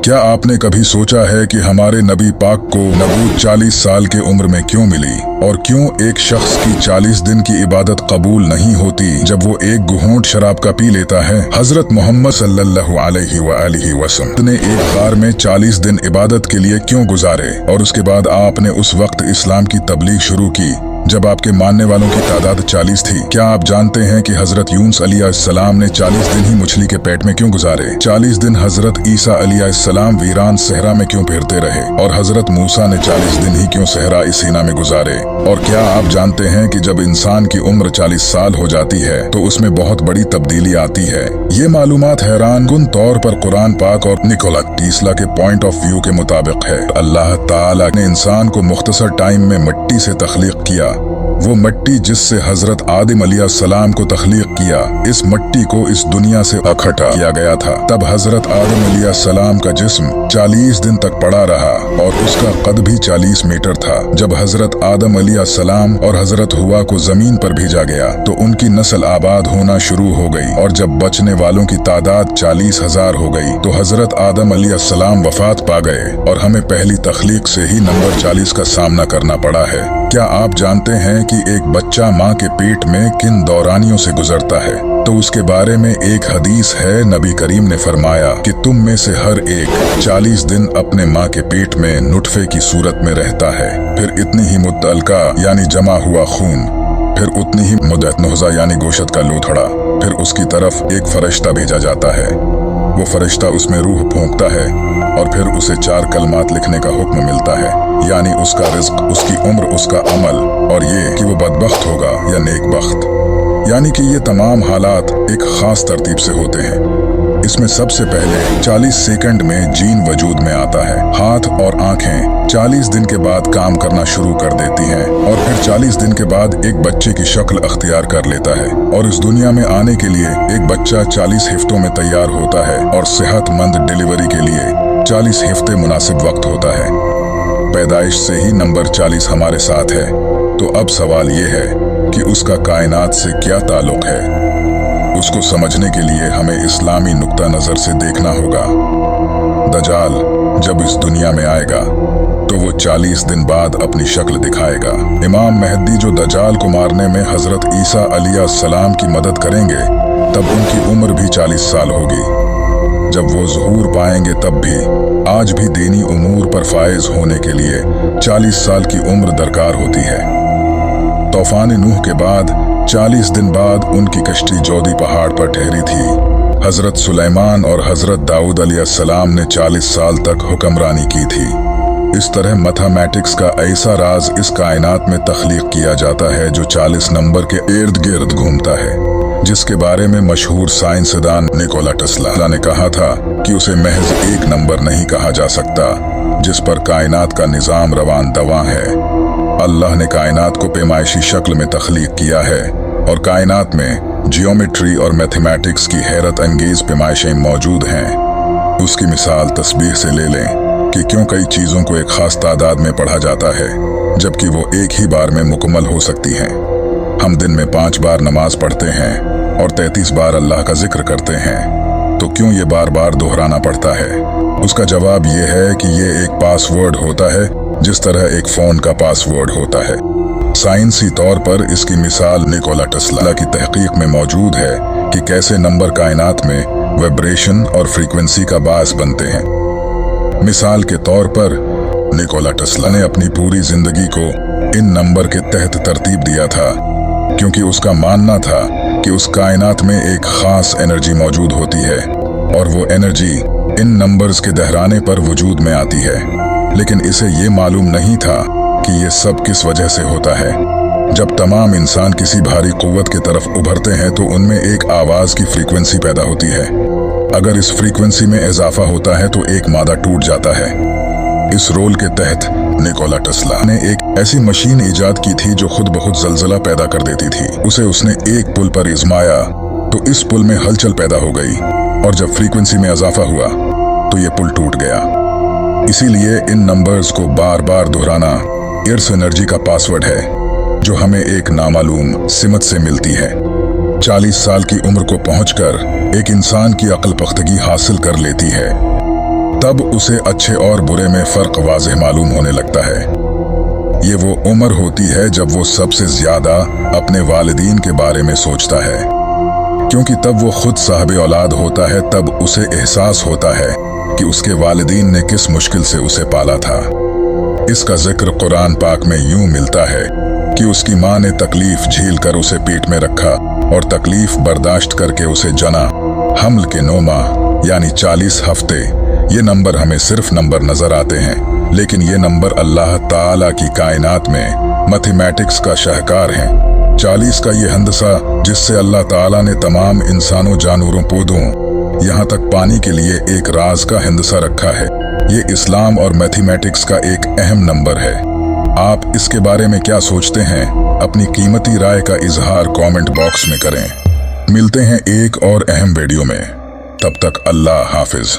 क्या आपने कभी सोचा है कि हमारे नबी पाक को नबूवत 40 साल के उम्र में क्यों मिली, और क्यों एक शख्स की 40 दिन की इबादत कबूल नहीं होती जब वो एक घूंट शराब का पी लेता है? हजरत मोहम्मद सल्लल्लाहु अलैहि वसल्लम ने एक गार में 40 दिन इबादत के लिए क्यों गुजारे, और उसके बाद आपने उस वक्त इस्लाम की तबलीग शुरू की जब आपके मानने वालों की तादाद 40 थी? क्या आप जानते हैं कि हजरत यूनुस अलैहिस्सलाम ने 40 दिन ही मछली के पेट में क्यों गुजारे? 40 दिन हजरत ईसा अलैहिस्सलाम वीरान सहरा में क्यों फिरते रहे, और हजरत मूसा ने 40 दिन ही क्यों सहरा सीना में गुजारे? और क्या आप जानते हैं कि जब इंसान की उम्र 40 साल हो जाती है तो उसमें बहुत बड़ी तब्दीली आती है? ये मालूमात हैरान कुन तौर पर कुरान पाक और निकोला टेस्ला के पॉइंट ऑफ व्यू के मुताबिक है। अल्लाह ताला ने इंसान को मुख्तसर टाइम में मिट्टी से तख्लीक किया, वो मिट्टी जिससे हजरत आदम अलैहिस्सलाम को तख्लीक किया। इस मिट्टी को इस दुनिया से इकट्ठा किया गया था। तब हजरत आदम अलैहिस्सलाम का जिस्म 40 दिन तक पड़ा रहा और उसका कद भी 40 मीटर था। जब हजरत आदम अलैहिस्सलाम और हजरत हुआ को जमीन पर भेजा गया तो उनकी नस्ल आबाद होना शुरू हो गई, और जब बचने वालों की तादाद 40,000 हो गई तो हजरत आदम अलैहिस्सलाम वफात पा गए, और हमें पहली तख्लीक से ही नंबर 40 का सामना करना पड़ा है। क्या आप जानते हैं कि एक बच्चा माँ के पेट में किन दौरानियों से गुजरता है? तो उसके बारे में एक हदीस है। नबी करीम ने फरमाया कि तुम में से हर एक 40 दिन अपने माँ के पेट में नुटफे की सूरत में रहता है, फिर इतनी ही मुत्तलका यानी जमा हुआ खून, फिर उतनी ही मुद्दत नोज़ा यानी गोशत का लूथड़ा, फिर उसकी तरफ एक फरिश्ता भेजा जाता है। वो फरिश्ता उसमें रूह फूंकता है और फिर उसे 4 कलमात लिखने का हुक्म मिलता है, यानी उसका रिज्क, उसकी उम्र, उसका अमल, और ये कि वो बदबख्त होगा या नेकबख्त। यानी कि ये तमाम हालात एक खास तरतीब से होते हैं। इसमें सबसे पहले 40 सेकंड में जीन वजूद में आता है। हाथ और आंखें 40 दिन के बाद काम करना शुरू कर देती हैं, और फिर 40 दिन के बाद एक बच्चे की शक्ल अख्तियार कर लेता है, और इस दुनिया में आने के लिए एक बच्चा 40 हिफ्तों में तैयार होता है, और सेहतमंद डिलीवरी के लिए 40 हिफ्ते मुनासिब वक्त होता है। पैदाइश से ही नंबर 40 हमारे साथ है। तो अब सवाल ये है कि उसका कायनात से क्या ताल्लुक है? उसको समझने के लिए हमें इस्लामी नुक्ता नजर से देखना होगा। दजाल जब इस दुनिया में आएगा तो वो 40 दिन बाद अपनी शक्ल दिखाएगा। इमाम मेहदी जो दजाल को मारने में हजरत ईसा अलैहिस्सलाम की मदद करेंगे, तब उनकी उम्र भी 40 साल होगी। जब वो ज़हूर पाएंगे तब भी आज भी दीनी उमूर पर फायज होने के लिए 40 साल की उम्र दरकार होती है। तूफान नूह के बाद 40 दिन बाद उनकी कश्ती जोदी पहाड़ पर ठहरी थी। हजरत सुलेमान और हजरत दाऊद अलैहिस्सलाम ने 40 साल तक हुक्मरानी की थी। इस तरह मैथमेटिक्स का ऐसा राज इस कायनात में तख्लीक किया जाता है जो 40 नंबर के इर्द गिर्द घूमता है, जिसके बारे में मशहूर साइंसदान निकोला टेस्ला ने कहा था कि उसे महज एक नंबर नहीं कहा जा सकता जिस पर कायनात का निजाम रवान दवा है। अल्लाह ने कायनात को पैमाइशी शक्ल में तख्लीक किया है, और कायनात में जियोमेट्री और मैथमेटिक्स की हैरत अंगेज पैमाइशें मौजूद हैं। उसकी मिसाल तस्बीह से ले लें कि क्यों कई चीज़ों को एक खास तादाद में पढ़ा जाता है जबकि वो एक ही बार में मुकम्मल हो सकती हैं। हम दिन में 5 बार नमाज पढ़ते हैं और 33 बार अल्लाह का जिक्र करते हैं, तो क्यों ये बार बार दोहराना पड़ता है? उसका जवाब ये है कि ये एक पासवर्ड होता है, जिस तरह एक फ़ोन का पासवर्ड होता है। साइंसी तौर पर इसकी मिसाल निकोला टेस्ला की तहकीक में मौजूद है कि कैसे नंबर कायनात में वाइब्रेशन और फ्रीक्वेंसी का बायस बनते हैं। मिसाल के तौर पर निकोला टेस्ला ने अपनी पूरी जिंदगी को इन नंबर के तहत तरतीब दिया था, क्योंकि उसका मानना था कि उस कायनात में एक खास एनर्जी मौजूद होती है, और वो एनर्जी इन नंबर्स के दोहराने पर वजूद में आती है। लेकिन इसे ये मालूम नहीं था कि ये सब किस वजह से होता है। जब तमाम इंसान किसी भारी कुव्वत की तरफ उभरते हैं तो उनमें एक आवाज़ की फ्रीक्वेंसी पैदा होती है। अगर इस फ्रीक्वेंसी में इजाफा होता है तो एक मादा टूट जाता है। इस रोल के तहत निकोला टेस्ला ने एक ऐसी मशीन इजाद की थी जो खुद बहुत जलजला पैदा कर देती थी। उसने एक पुल पर इज़माया तो इस पुल में हलचल पैदा हो गई, और जब फ्रीक्वेंसी में इजाफा हुआ तो ये पुल टूट गया। इसीलिए इन नंबर्स को बार बार दोहराना इर्स एनर्जी का पासवर्ड है, जो हमें एक नामालूम सिमत से मिलती है। 40 साल की उम्र को पहुंचकर एक इंसान की अक्ल पख्तगी हासिल कर लेती है, तब उसे अच्छे और बुरे में फर्क वाज़ेह मालूम होने लगता है। ये वो उम्र होती है जब वो सबसे ज्यादा अपने वालिदीन के बारे में सोचता है, क्योंकि तब वो खुद साहिब औलाद होता है। तब उसे एहसास होता है कि उसके वालिदीन ने किस मुश्किल से उसे पाला था। इसका जिक्र कुरान पाक में यूं मिलता है कि उसकी माँ ने तकलीफ झेल कर उसे पेट में रखा और तकलीफ बर्दाश्त करके उसे जना। हमल के 9 माह यानी 40 हफ्ते। ये नंबर हमें सिर्फ नंबर नजर आते हैं, लेकिन ये नंबर अल्लाह ताला की कायनात में मैथमेटिक्स का शाहकार है। 40 का ये हंदसा जिससे अल्लाह ताला ने तमाम इंसानों, जानवरों, पौधों, यहाँ तक पानी के लिए एक राज का हिंदसा रखा है। ये इस्लाम और मैथमेटिक्स का एक अहम नंबर है। आप इसके बारे में क्या सोचते हैं? अपनी कीमती राय का इजहार कमेंट बॉक्स में करें। मिलते हैं एक और अहम वीडियो में, तब तक अल्लाह हाफिज।